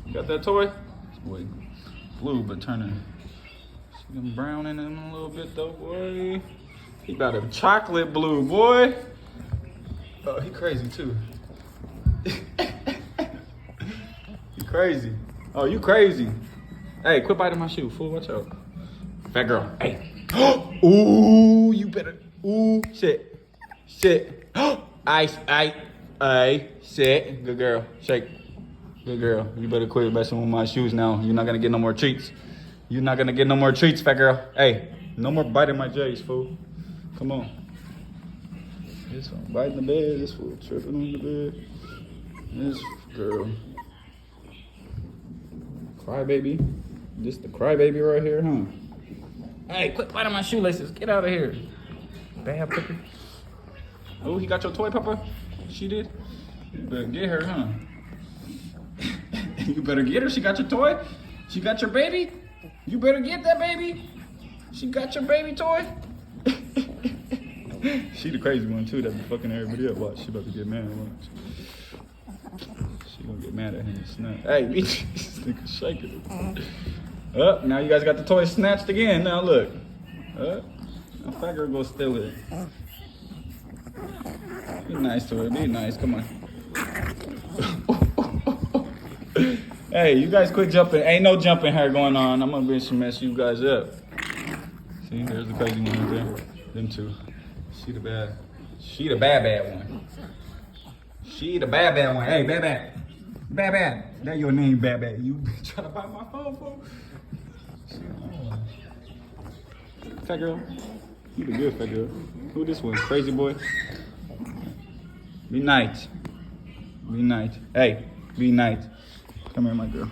You got that toy? This boy blue, but turning some brown in him a little bit though, boy. He got a chocolate blue, boy. Oh, he crazy too. You crazy. Oh, you crazy. Hey, quit biting my shoe, fool. Watch out. Fat girl. Hey. Ooh, you better. Ooh, shit. Shit. Ice. Shit. Good girl. Shake. Good girl. You better quit messing with my shoes now. You're not gonna get no more treats. You're not gonna get no more treats, fat girl. Hey, no more biting my J's, fool. Come on. This one biting the bed. This fool tripping on the bed. This girl. Crybaby. This the crybaby right here, huh? Hey, quit biting my shoelaces. Get out of here. Bad puppy. Oh, he got your toy, Papa? She did? You better get her, huh? You better get her. She got your toy? She got your baby? You better get that baby. She got your baby toy? She the crazy one, too, that be fucking everybody up. Watch, she about to get mad. Watch. She gonna get mad at him and snap. Hey, bitch, this nigga shaking. Up, now you guys got the toy snatched again. Now look. Up. Now fat girl go steal it. Be nice to her. Be nice. Come on. Hey, you guys quit jumping. Ain't no jumping here going on. I'm gonna mess you guys up. See, there's the crazy one right there. Them two. She the bad one. She the bad one. Hey, bad. That your name, bad. You trying to buy my phone, fool? Fat girl. You the good fat girl. Who this one? Crazy boy. Be nice. Hey, be nice. Come here, my girl.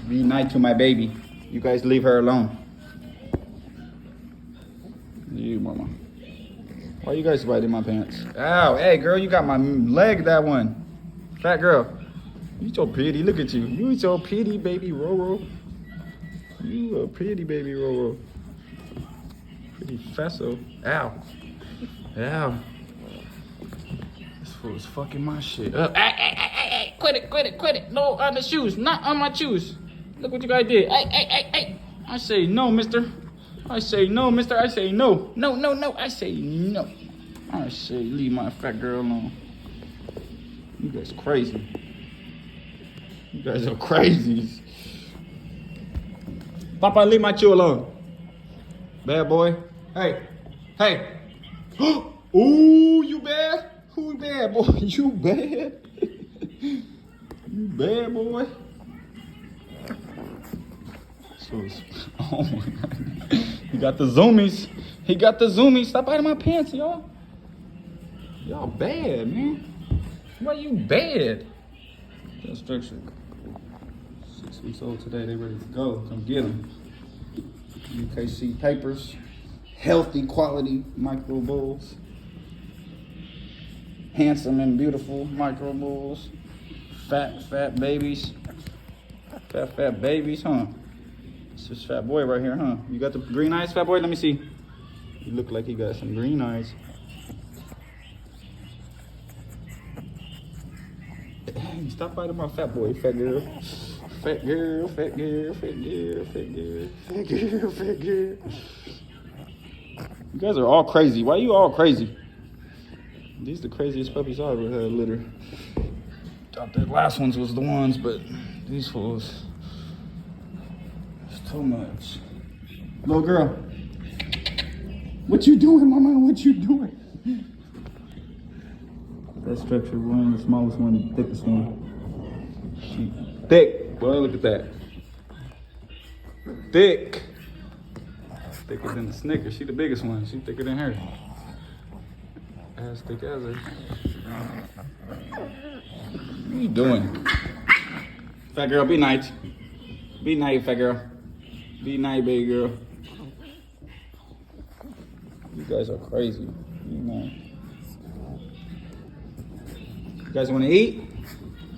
Be nice to my baby. You guys leave her alone. You, mama. Why you guys biting my pants? Ow, hey, girl, you got my leg, that one. Fat girl. You so pretty. Look at you. You so pretty, baby Roro. You a pretty baby Roro. Pretty faso. Ow. This fool's fucking my shit up. Hey. Quit it. No, on the shoes. Not on my shoes. Look what you guys did. Hey. I say no, mister. I say no. I say no. I say no. I say leave my fat girl alone. You guys crazy. You guys are crazies. Papa, leave my chew alone. Bad boy. Hey. Ooh, you bad? Who bad, boy? You bad? You bad, boy? Oh my God. He got the zoomies. Stop biting my pants, y'all. Y'all bad, man. Why you bad? That structure. 6 weeks old today. They ready to go. Come get them. UKC papers. Healthy quality micro bulls. Handsome and beautiful micro bulls. Fat babies. Fat babies, huh? It's this fat boy right here, huh? You got the green eyes, fat boy? Let me see. You look like you got some green eyes. Hey, stop biting my fat boy, fat girl. Fat girl. You guys are all crazy. Why are you all crazy? These are the craziest puppies I ever had litter. Thought the last ones was the ones, but these fools. It's too much. Little girl. What you doing, mama? What you doing? That structure one, the smallest one, the thickest one. She thick. Boy, look at that. Thick. Thicker than the Snickers. She the biggest one. She thicker than her. As thick as her. What are you doing? Fat girl, be nice. Be nice, fat girl. Be nice, baby girl. You guys are crazy. You guys want to eat?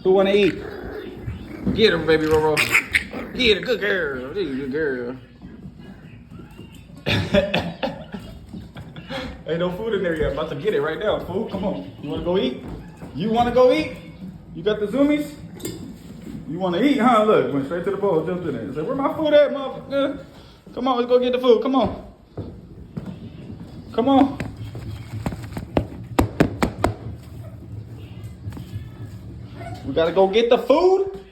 Who want to eat? Get her, baby Roro. Get her, good girl. This is a good girl. Ain't no food in there yet. I'm about to get it right now, fool. Come on. You want to go eat? You want to go eat? You got the zoomies? You want to eat, huh? Look, went straight to the bowl, jumped in there. Said, where my food at, motherfucker? Come on, let's go get the food. Come on. Come on. We gotta go get the food.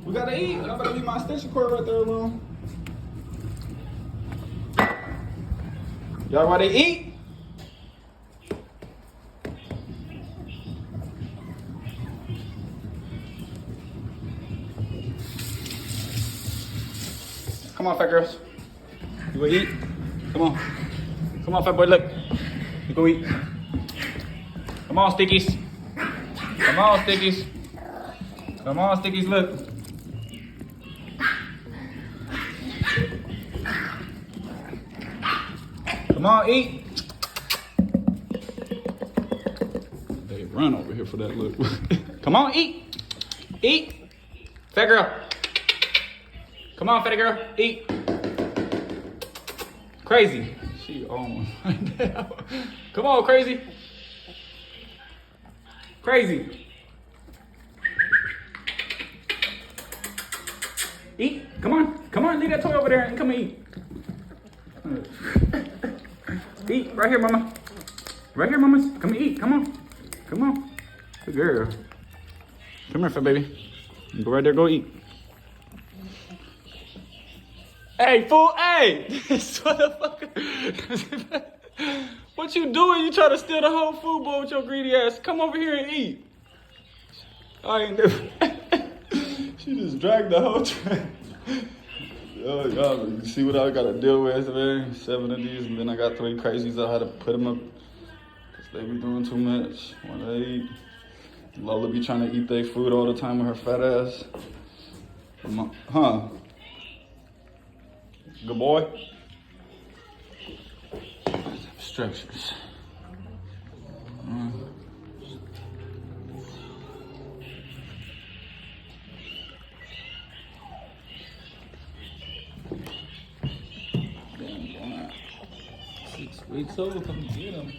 We gotta eat. I better leave my extension cord right there alone. Y'all ready to eat? Come on, fat girls. You gonna eat? Come on. Come on, fat boy, look. You go eat. Come on, stickies. Come on, stickies. Come on, stickies, look. Come on, eat. They run over here for that look. Come on, eat. Eat. Fat girl. Come on, fatty girl, eat. Crazy. She almost right now. Come on, crazy. Crazy. Eat. Come on. Come on, leave that toy over there and come and eat. Eat. Right here, mama. Right here, mamas. Come and eat. Come on. Come on. Good girl. Come here, fat baby. Go right there, go eat. Hey, fool, hey! What you doing? You try to steal the whole food bowl with your greedy ass. Come over here and eat. I ain't never. She just dragged the whole trash. Oh, y'all, you see what I gotta deal with, man? 7 of these, and then I got 3 crazies. I had to put them up because they be doing too much when they eat. Lola be trying to eat their food all the time with her fat ass. Huh? Good boy. Structures. Damn, 6 weeks old, come get them.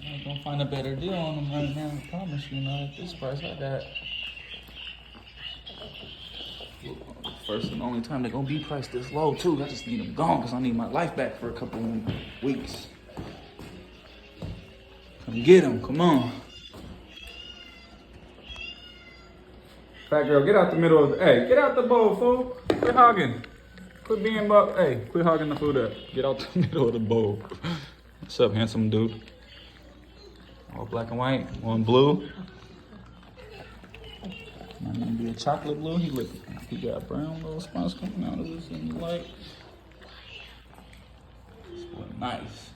I'm gonna find a better deal on them right now. I promise you, not at this price I got. First and only time they're gonna be priced this low too. I just need them gone because I need my life back for a couple weeks. Come get them, come on. Fat girl, get out the middle of the, hey, get out the bowl, fool. Quit hogging. Quit being, hey, quit hogging the food up. Get out the middle of the bowl. What's up, handsome dude? All black and white, one blue. Might even be a chocolate blue. He got brown little spots coming out of this in the light. This one nice.